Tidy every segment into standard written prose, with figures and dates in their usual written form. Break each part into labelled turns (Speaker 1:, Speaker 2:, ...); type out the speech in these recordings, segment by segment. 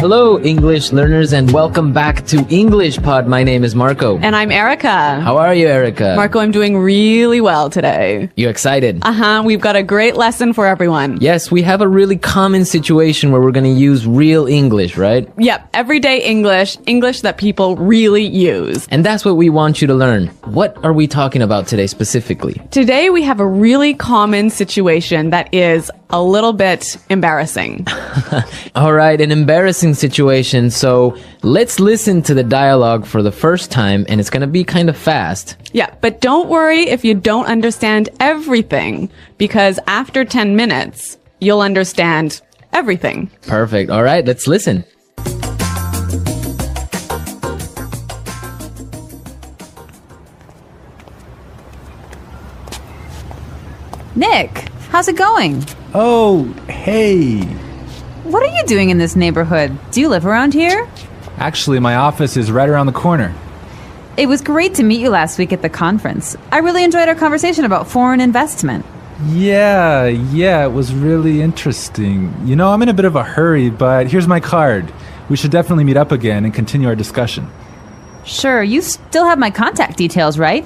Speaker 1: Hello, English learners, and welcome back to EnglishPod. My name is Marco.
Speaker 2: And I'm Erica.
Speaker 1: How are you, Erica?
Speaker 2: Marco, I'm doing really well today.
Speaker 1: You excited?
Speaker 2: We've got a great lesson for everyone.
Speaker 1: Yes, we have a really common situation where we're going to use real English, right?
Speaker 2: Yep, everyday English, English that people really use.
Speaker 1: And that's what we want you to learn. What are we talking about today specifically?
Speaker 2: Today we have a really common situation that is a little bit embarrassing.
Speaker 1: All right, an embarrassing situation. So let's listen to the dialogue for the first time, and it's going to be kind of fast.
Speaker 2: Yeah, but don't worry if you don't understand everything, because after 10 minutes, you'll understand everything.
Speaker 1: Perfect. All right, let's listen.
Speaker 3: Nick, how's it going?
Speaker 4: Oh, hey.
Speaker 3: What are you doing in this neighborhood? Do you live around here?
Speaker 4: Actually, my office is right around the corner.
Speaker 3: It was great to meet you last week at the conference. I really enjoyed our conversation about foreign investment.
Speaker 4: Yeah, it was really interesting. You know, I'm in a bit of a hurry, but here's my card. We should definitely meet up again and continue our discussion.
Speaker 3: Sure, you still have my contact details, right?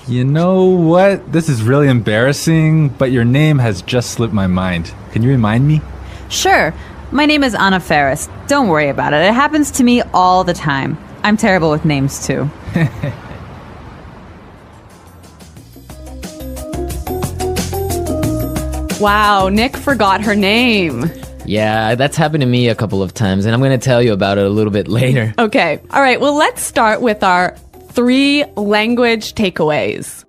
Speaker 4: You know what? This is really embarrassing, but your name has just slipped my mind. Can you remind me?
Speaker 3: Sure. My name is 𝗟𝗲𝗿. Don't worry about it. It happens to me all the time. I'm terrible with names, too.
Speaker 2: Wow, Nick forgot her name.
Speaker 1: Yeah, that's happened to me a couple of times, and I'm going to tell you about it a little bit later.
Speaker 2: Okay, all right, well, let's start with our 3 language takeaways.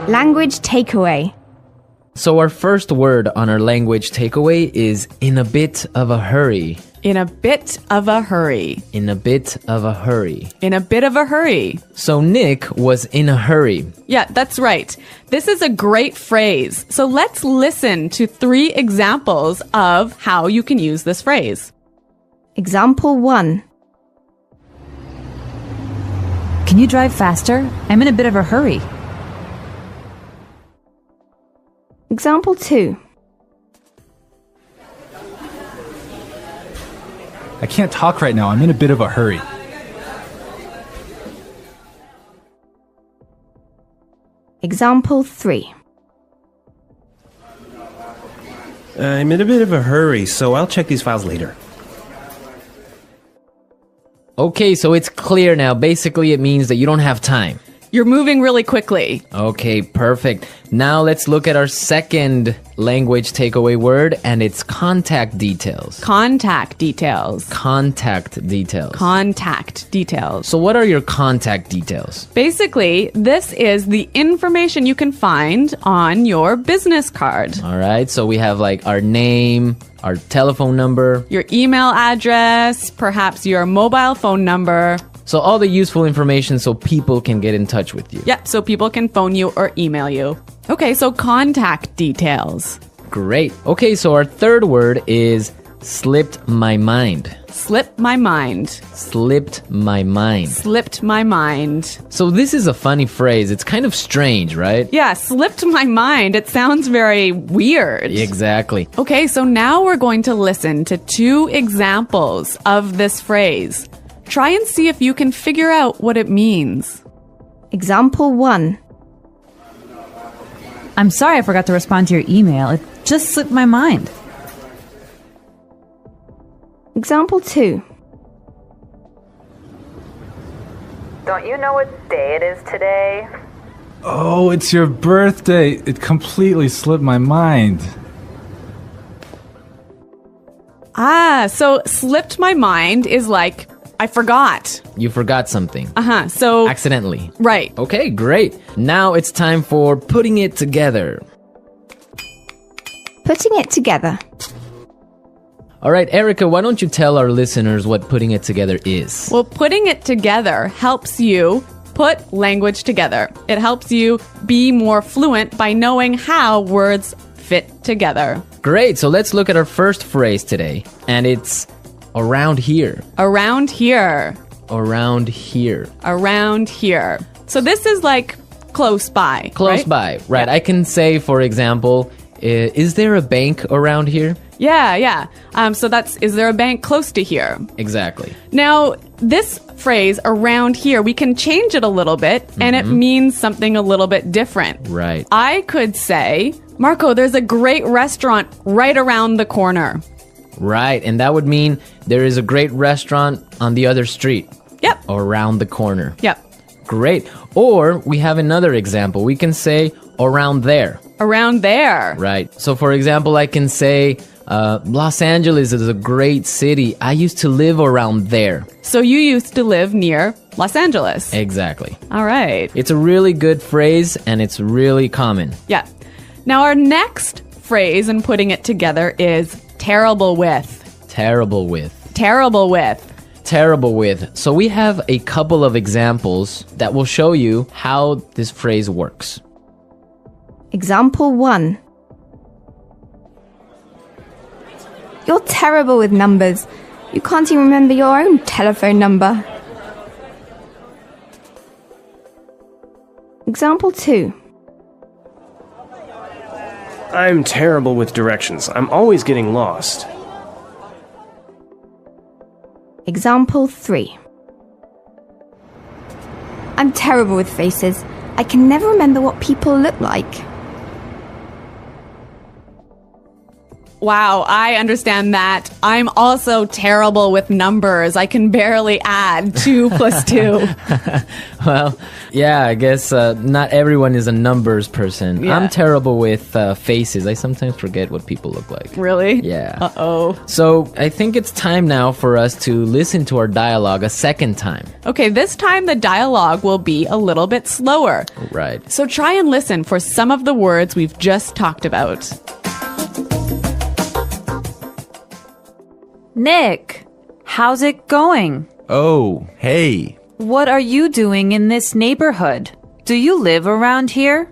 Speaker 5: Language takeaway.
Speaker 1: So our first word on our language takeaway is in a bit of a hurry.
Speaker 2: In a bit of a hurry.
Speaker 1: In a bit of a hurry.
Speaker 2: In a bit of a hurry.
Speaker 1: So Nick was in a hurry.
Speaker 2: Yeah, that's right. This is a great phrase. So let's listen to 3 examples of how you can use this phrase.
Speaker 5: Example 1.
Speaker 3: Can you drive faster? I'm in a bit of a hurry.
Speaker 5: Example 2.
Speaker 4: I can't talk right now. I'm in a bit of a hurry.
Speaker 5: Example 3.
Speaker 6: I'm in a bit of a hurry, so I'll check these files later.
Speaker 1: Okay, so it's clear now. Basically, it means that you don't have time.
Speaker 2: You're moving really quickly.
Speaker 1: Okay, perfect. Now let's look at our second language takeaway word, and it's contact details.
Speaker 2: Contact details.
Speaker 1: Contact details.
Speaker 2: Contact details.
Speaker 1: So what are your contact details?
Speaker 2: Basically, this is the information you can find on your business card.
Speaker 1: All right, so we have like our name, our telephone number,
Speaker 2: your email address, perhaps your mobile phone number.
Speaker 1: So all the useful information so people can get in touch with you.
Speaker 2: Yeah, so people can phone you or email you. Okay, so contact details.
Speaker 1: Great. Okay, so our third word is slipped my mind.
Speaker 2: Slipped my mind.
Speaker 1: Slipped my mind.
Speaker 2: Slipped my mind.
Speaker 1: So this is a funny phrase. It's kind of strange, right?
Speaker 2: Yeah, slipped my mind. It sounds very weird.
Speaker 1: Exactly.
Speaker 2: Okay, so now we're going to listen to 2 examples of this phrase. Try and see if you can figure out what it means.
Speaker 5: Example 1.
Speaker 3: I'm sorry I forgot to respond to your email. It just slipped my mind.
Speaker 5: Example 2.
Speaker 7: Don't you know what day it is today?
Speaker 4: Oh, it's your birthday. It completely slipped my mind.
Speaker 2: So slipped my mind is like, I forgot.
Speaker 1: You forgot something.
Speaker 2: So
Speaker 1: accidentally.
Speaker 2: Right.
Speaker 1: Okay, great. Now it's time for putting it together.
Speaker 5: Putting it together.
Speaker 1: All right, Erica, why don't you tell our listeners what putting it together is?
Speaker 2: Well, putting it together helps you put language together. It helps you be more fluent by knowing how words fit together.
Speaker 1: Great. So let's look at our first phrase today. And it's around here.
Speaker 2: Around here.
Speaker 1: Around here.
Speaker 2: Around here. So this is like close by.
Speaker 1: Close by, right.
Speaker 2: Yeah.
Speaker 1: I can say, for example, is there a bank around here?
Speaker 2: Yeah. So that's, is there a bank close to here?
Speaker 1: Exactly.
Speaker 2: Now, this phrase, around here, we can change it a little bit, and it means something a little bit different.
Speaker 1: Right.
Speaker 2: I could say, Marco, there's a great restaurant right around the corner.
Speaker 1: Right. And that would mean there is a great restaurant on the other street.
Speaker 2: Yep.
Speaker 1: Or around the corner.
Speaker 2: Yep.
Speaker 1: Great. Or we have another example. We can say around there.
Speaker 2: Around there.
Speaker 1: Right. So, for example, I can say, Los Angeles is a great city. I used to live around there.
Speaker 2: So you used to live near Los Angeles.
Speaker 1: Exactly.
Speaker 2: All right.
Speaker 1: It's a really good phrase, and it's really common.
Speaker 2: Yeah. Now, our next phrase in putting it together is terrible with.
Speaker 1: Terrible with.
Speaker 2: Terrible with.
Speaker 1: Terrible with. So we have a couple of examples that will show you how this phrase works.
Speaker 5: Example 1. You're terrible with numbers. You can't even remember your own telephone number. Example 2.
Speaker 6: I'm terrible with directions. I'm always getting lost.
Speaker 5: Example 3. I'm terrible with faces. I can never remember what people look like.
Speaker 2: Wow, I understand that. I'm also terrible with numbers. I can barely add 2 plus 2.
Speaker 1: Well, yeah, I guess not everyone is a numbers person.
Speaker 2: Yeah.
Speaker 1: I'm terrible with faces. I sometimes forget what people look like.
Speaker 2: Really?
Speaker 1: Yeah.
Speaker 2: Uh-oh.
Speaker 1: So I think it's time now for us to listen to our dialogue a second time.
Speaker 2: Okay, this time the dialogue will be a little bit slower.
Speaker 1: Right.
Speaker 2: So try and listen for some of the words we've just talked about.
Speaker 3: Nick, how's it going?
Speaker 4: Oh, hey.
Speaker 3: What are you doing in this neighborhood? Do you live around here?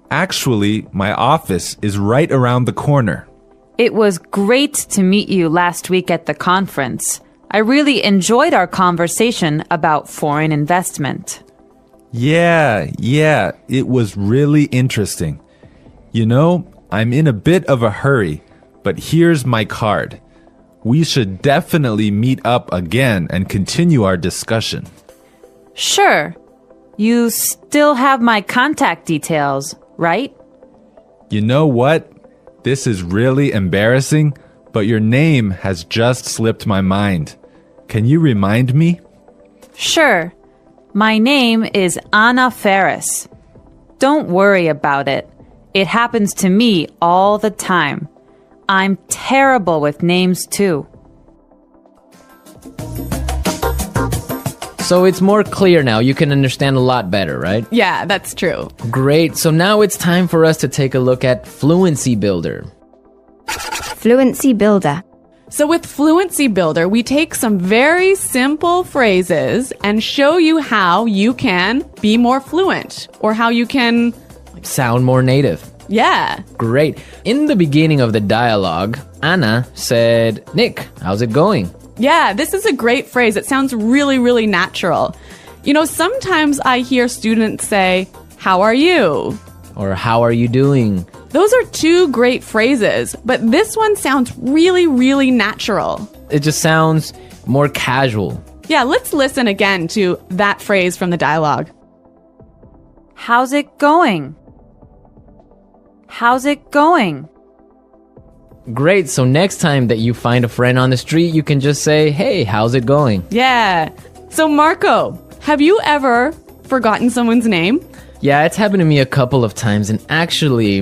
Speaker 4: Actually, my office is right around the corner.
Speaker 3: It was great to meet you last week at the conference. I really enjoyed our conversation about foreign investment.
Speaker 4: Yeah, it was really interesting. You know, I'm in a bit of a hurry, but here's my card. We should definitely meet up again and continue our discussion.
Speaker 3: Sure. You still have my contact details, right?
Speaker 4: You know what? This is really embarrassing, but your name has just slipped my mind. Can you remind me?
Speaker 3: Sure. My name is 𝗟𝗲𝗿𝗃. Don't worry about it. It happens to me all the time. I'm terrible with names too.
Speaker 1: So it's more clear now. You can understand a lot better, right?
Speaker 2: Yeah, that's true.
Speaker 1: Great. So now it's time for us to take a look at Fluency Builder.
Speaker 5: Fluency Builder.
Speaker 2: So with Fluency Builder, we take some very simple phrases and show you how you can be more fluent or how you can...
Speaker 1: Sound more native.
Speaker 2: Yeah.
Speaker 1: Great. In the beginning of the dialogue, Anna said, Nick, how's it going?
Speaker 2: Yeah, this is a great phrase. It sounds really, really natural. You know, sometimes I hear students say, how are you?
Speaker 1: Or how are you doing?
Speaker 2: Those are 2 great phrases, but this one sounds really, really natural.
Speaker 1: It just sounds more casual.
Speaker 2: Yeah, let's listen again to that phrase from the dialogue.
Speaker 3: How's it going? How's it going?
Speaker 1: Great. So next time that you find a friend on the street, you can just say, hey, how's it going?
Speaker 2: Yeah. So Marco, have you ever forgotten someone's name?
Speaker 1: Yeah, it's happened to me a couple of times. And actually,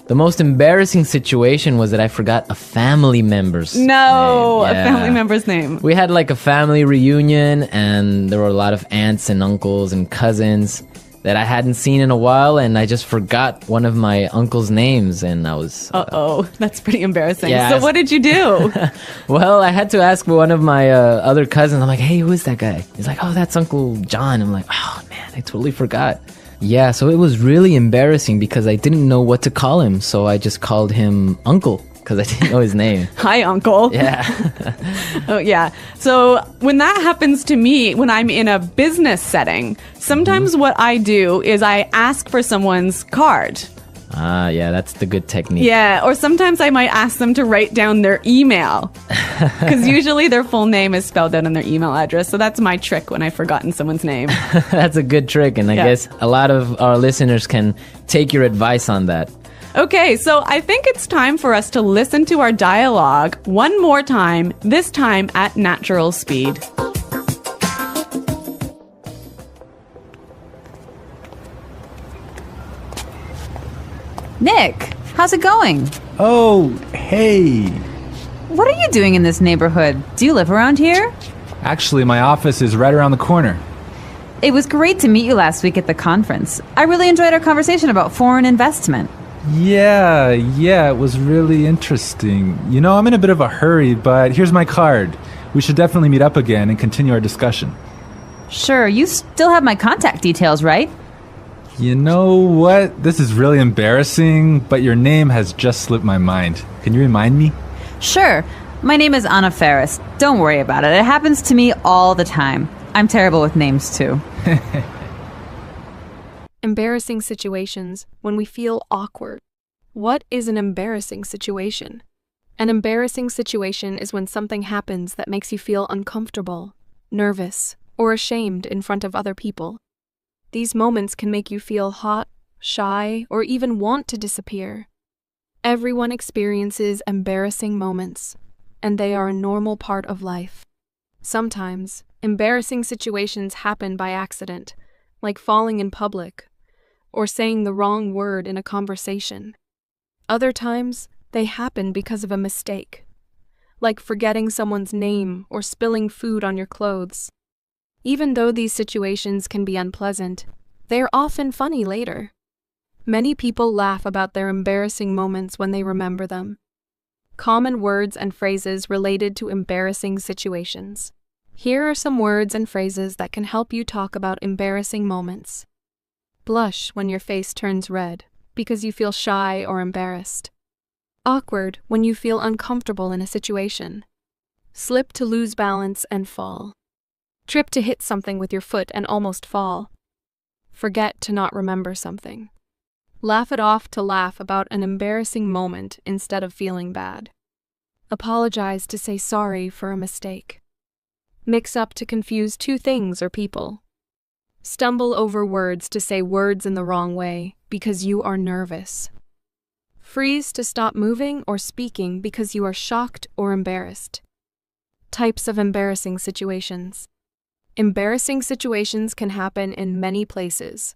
Speaker 1: the most embarrassing situation was that I forgot a family member's name.
Speaker 2: No, a
Speaker 1: Yeah.
Speaker 2: family member's name.
Speaker 1: We had like a family reunion, and there were a lot of aunts and uncles and cousins that I hadn't seen in a while, and I just forgot one of my uncle's names, and I was...
Speaker 2: Uh-oh, that's pretty embarrassing.
Speaker 1: Yeah,
Speaker 2: So what did you do?
Speaker 1: Well, I had to ask one of my other cousins. I'm like, hey, who is that guy? He's like, oh, that's Uncle John. I'm like, oh, man, I totally forgot. Yeah, so it was really embarrassing because I didn't know what to call him, so I just called him Uncle because I didn't know his name.
Speaker 2: Hi, Uncle.
Speaker 1: Yeah.
Speaker 2: Oh, yeah. So when that happens to me, when I'm in a business setting, sometimes what I do is I ask for someone's card.
Speaker 1: Ah, yeah, that's the good technique.
Speaker 2: Yeah, or sometimes I might ask them to write down their email. Because usually their full name is spelled out on their email address. So that's my trick when I've forgotten someone's name.
Speaker 1: That's a good trick. And I guess a lot of our listeners can take your advice on that.
Speaker 2: Okay, so I think it's time for us to listen to our dialogue one more time, this time at natural speed.
Speaker 3: Nick, how's it going?
Speaker 4: Oh, hey.
Speaker 3: What are you doing in this neighborhood? Do you live around here?
Speaker 4: Actually, my office is right around the corner.
Speaker 3: It was great to meet you last week at the conference. I really enjoyed our conversation about foreign investment.
Speaker 4: Yeah, it was really interesting. You know, I'm in a bit of a hurry, but here's my card. We should definitely meet up again and continue our discussion.
Speaker 3: Sure, you still have my contact details, right?
Speaker 4: You know what? This is really embarrassing, but your name has just slipped my mind. Can you remind me?
Speaker 3: Sure. My name is 𝗟𝗲𝗿𝗶𝗀𝗵. Don't worry about it. It happens to me all the time. I'm terrible with names, too.
Speaker 8: Embarrassing situations when we feel awkward. What is an embarrassing situation? An embarrassing situation is when something happens that makes you feel uncomfortable, nervous, or ashamed in front of other people. These moments can make you feel hot, shy, or even want to disappear. Everyone experiences embarrassing moments, and they are a normal part of life. Sometimes, embarrassing situations happen by accident, like falling in public, or saying the wrong word in a conversation. Other times, they happen because of a mistake, like forgetting someone's name or spilling food on your clothes. Even though these situations can be unpleasant, they are often funny later. Many people laugh about their embarrassing moments when they remember them. Common words and phrases related to embarrassing situations. Here are some words and phrases that can help you talk about embarrassing moments. Blush when your face turns red because you feel shy or embarrassed. Awkward when you feel uncomfortable in a situation. Slip to lose balance and fall. Trip to hit something with your foot and almost fall. Forget to not remember something. Laugh it off to laugh about an embarrassing moment instead of feeling bad. Apologize to say sorry for a mistake. Mix up to confuse two things or people. Stumble over words to say words in the wrong way because you are nervous. Freeze to stop moving or speaking because you are shocked or embarrassed. Types of embarrassing situations. Embarrassing situations can happen in many places.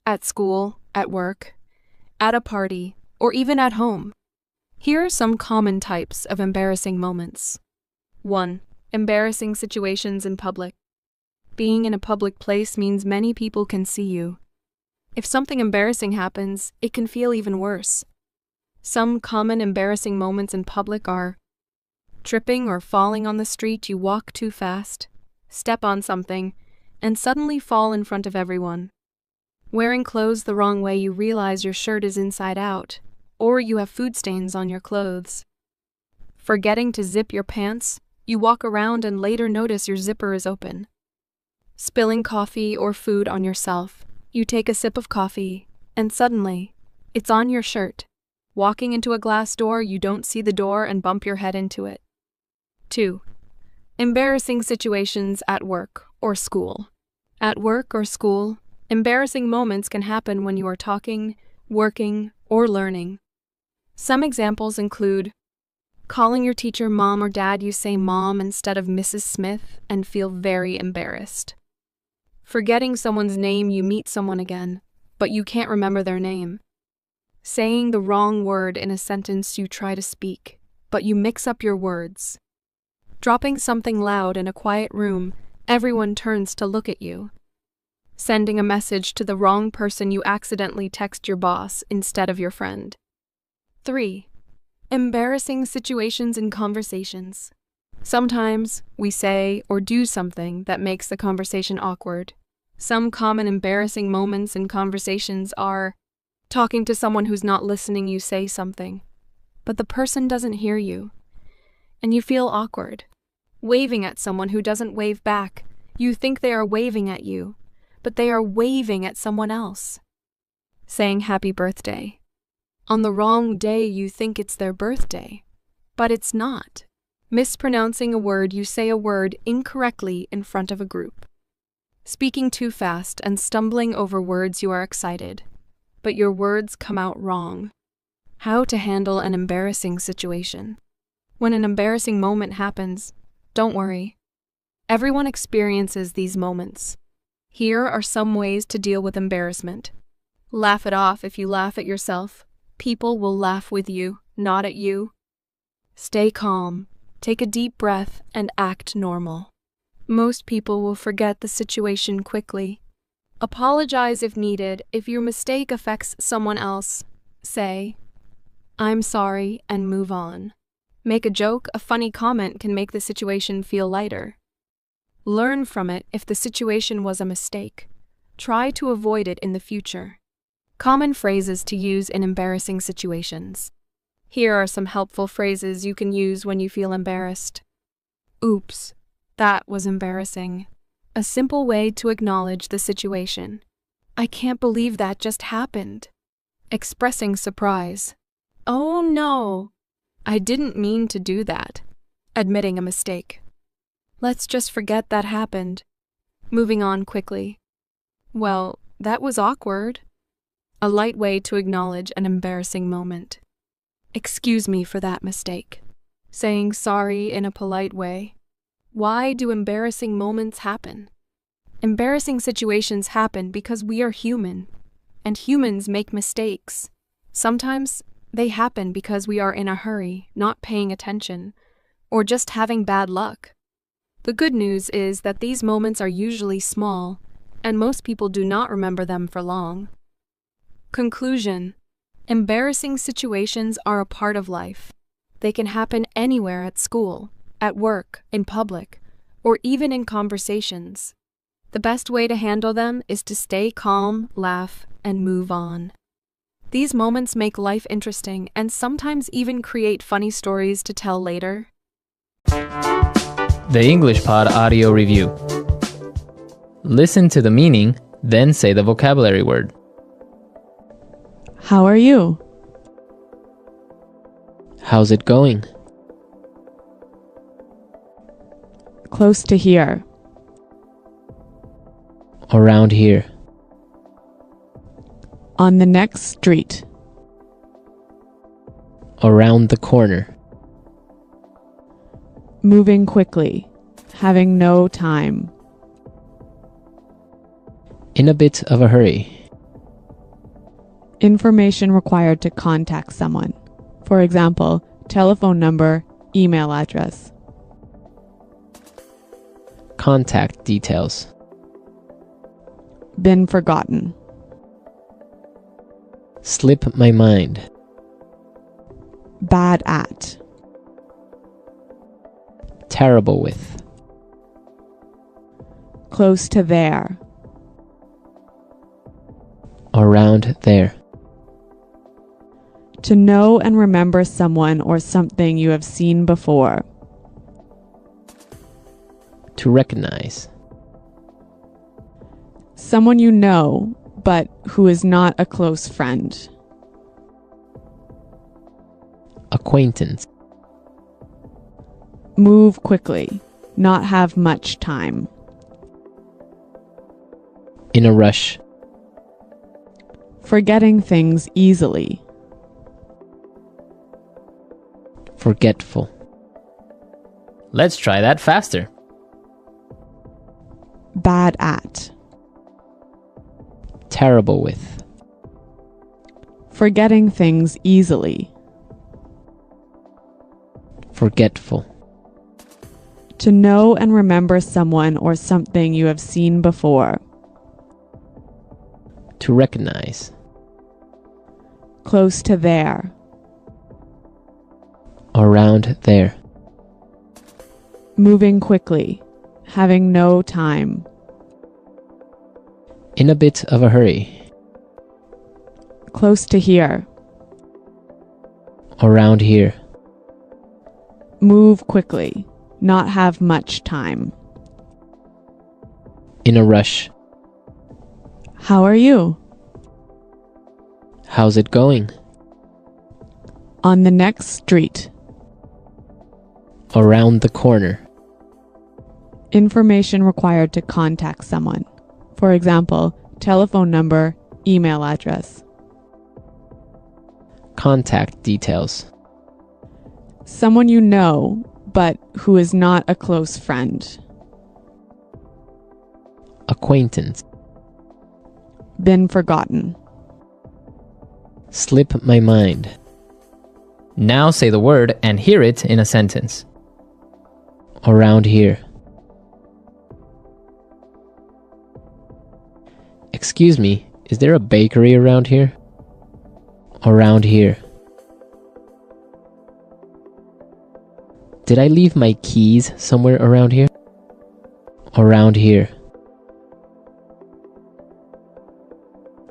Speaker 8: At school, at work, at a party, or even at home. Here are some common types of embarrassing moments. 1. Embarrassing situations in public. Being in a public place means many people can see you. If something embarrassing happens, it can feel even worse. Some common embarrassing moments in public are tripping or falling on the street, you walk too fast, step on something, and suddenly fall in front of everyone. Wearing clothes the wrong way, you realize your shirt is inside out, or you have food stains on your clothes. Forgetting to zip your pants, you walk around and later notice your zipper is open. Spilling coffee or food on yourself, you take a sip of coffee, and suddenly, it's on your shirt. Walking into a glass door, you don't see the door and bump your head into it. 2. Embarrassing situations at work or school. At work or school, embarrassing moments can happen when you are talking, working, or learning. Some examples include calling your teacher mom or dad, you say mom instead of Mrs. Smith and feel very embarrassed. Forgetting someone's name, you meet someone again, but you can't remember their name. Saying the wrong word in a sentence you try to speak, but you mix up your words. Dropping something loud in a quiet room, everyone turns to look at you. Sending a message to the wrong person, you accidentally text your boss instead of your friend. 3. Embarrassing situations in conversations. Sometimes we say or do something that makes the conversation awkward. Some common embarrassing moments in conversations are talking to someone who's not listening, you say something, but the person doesn't hear you, and you feel awkward. Waving at someone who doesn't wave back, you think they are waving at you, but they are waving at someone else. Saying happy birthday. On the wrong day, you think it's their birthday, but it's not. Mispronouncing a word, you say a word incorrectly in front of a group. Speaking too fast and stumbling over words you are excited, but your words come out wrong. How to handle an embarrassing situation. When an embarrassing moment happens, don't worry. Everyone experiences these moments. Here are some ways to deal with embarrassment. Laugh it off. If you laugh at yourself, people will laugh with you, not at you. Stay calm, take a deep breath, and act normal. Most people will forget the situation quickly. Apologize if needed. If your mistake affects someone else, say, "I'm sorry," and move on. Make a joke. A funny comment can make the situation feel lighter. Learn from it if the situation was a mistake. Try to avoid it in the future. Common phrases to use in embarrassing situations. Here are some helpful phrases you can use when you feel embarrassed. Oops, that was embarrassing. A simple way to acknowledge the situation. I can't believe that just happened. Expressing surprise. Oh no, I didn't mean to do that. Admitting a mistake. Let's just forget that happened. Moving on quickly. Well, that was awkward. A light way to acknowledge an embarrassing moment. Excuse me for that mistake. Saying sorry in a polite way. Why do embarrassing moments happen? Embarrassing situations happen because we are human, and humans make mistakes. Sometimes they happen because we are in a hurry, not paying attention, or just having bad luck. The good news is that these moments are usually small, and most people do not remember them for long. Conclusion: embarrassing situations are a part of life. They can happen anywhere, at school, at work, in public, or even in conversations. The best way to handle them is to stay calm, laugh, and move on. These moments make life interesting and sometimes even create funny stories to tell later.
Speaker 1: The EnglishPod audio review. Listen to the meaning, then say the vocabulary word.
Speaker 2: How are you?
Speaker 1: How's it going?
Speaker 2: Close to here.
Speaker 1: Around here.
Speaker 2: On the next street.
Speaker 1: Around the corner.
Speaker 2: Moving quickly. Having no time.
Speaker 1: In a bit of a hurry.
Speaker 2: Information required to contact someone. For example, telephone number, email address.
Speaker 1: Contact details.
Speaker 2: Been forgotten.
Speaker 1: Slip my mind.
Speaker 2: Bad at.
Speaker 1: Terrible with.
Speaker 2: Close to there.
Speaker 1: Around there.
Speaker 2: To know and remember someone or something you have seen before.
Speaker 1: To recognize.
Speaker 2: Someone you know, but who is not a close friend.
Speaker 1: Acquaintance.
Speaker 2: Move quickly. Not have much time.
Speaker 1: In a rush.
Speaker 2: Forgetting things easily.
Speaker 1: Forgetful. Let's try that faster.
Speaker 2: Bad at.
Speaker 1: Terrible with.
Speaker 2: Forgetting things easily.
Speaker 1: Forgetful.
Speaker 2: To know and remember someone or something you have seen before.
Speaker 1: To recognize.
Speaker 2: Close to there.
Speaker 1: Around there.
Speaker 2: Moving quickly. Having no time.
Speaker 1: In a bit of a hurry.
Speaker 2: Close to here.
Speaker 1: Around here.
Speaker 2: Move quickly. Not have much time.
Speaker 1: In a rush.
Speaker 2: How are you?
Speaker 1: How's it going?
Speaker 2: On the next street.
Speaker 1: Around the corner.
Speaker 2: Information required to contact someone. For example, telephone number, email address.
Speaker 1: Contact details.
Speaker 2: Someone you know, but who is not a close friend.
Speaker 1: Acquaintance.
Speaker 2: Been forgotten.
Speaker 1: Slip my mind. Now say the word and hear it in a sentence. Around here. Excuse me, is there a bakery around here? Around here. Did I leave my keys somewhere around here? Around here.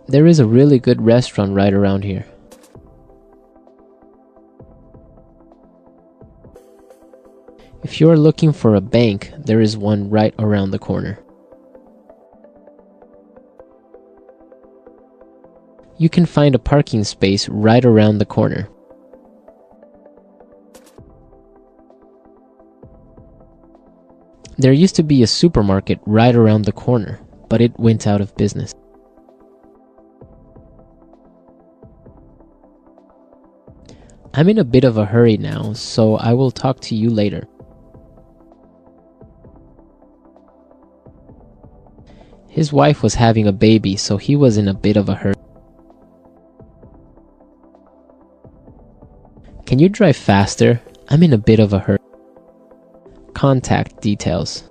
Speaker 1: There is a really good restaurant right around here. If you are looking for a bank, there is one right around the corner. You can find a parking space right around the corner. There used to be a supermarket right around the corner, but it went out of business. I'm in a bit of a hurry now, so I will talk to you later. His wife was having a baby, so he was in a bit of a hurry. Can you drive faster? I'm in a bit of a hurry. Contact details.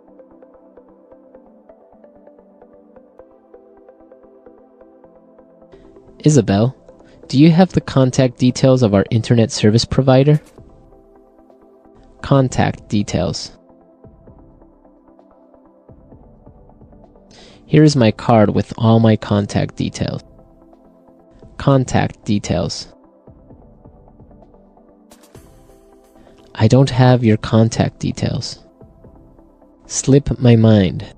Speaker 1: Isabel, do you have the contact details of our internet service provider? Contact details. Here is my card with all my contact details. Contact details. I don't have your contact details. Slip my mind.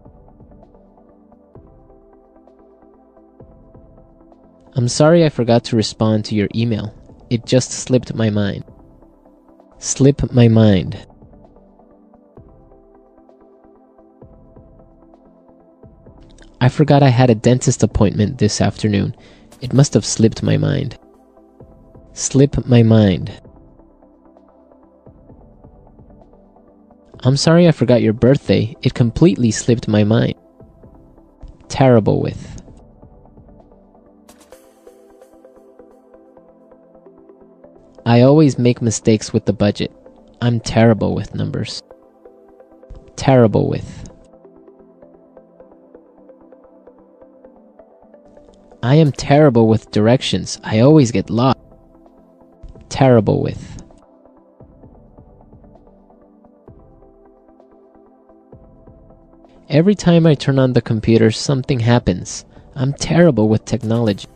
Speaker 1: I'm sorry I forgot to respond to your email. It just slipped my mind. Slip my mind. I forgot I had a dentist appointment this afternoon. It must have slipped my mind. Slip my mind. I'm sorry I forgot your birthday. It completely slipped my mind. Terrible with. I always make mistakes with the budget. I'm terrible with numbers. Terrible with. I am terrible with directions. I always get lost. Terrible with. Every time I turn on the computer, something happens. I'm terrible with technology.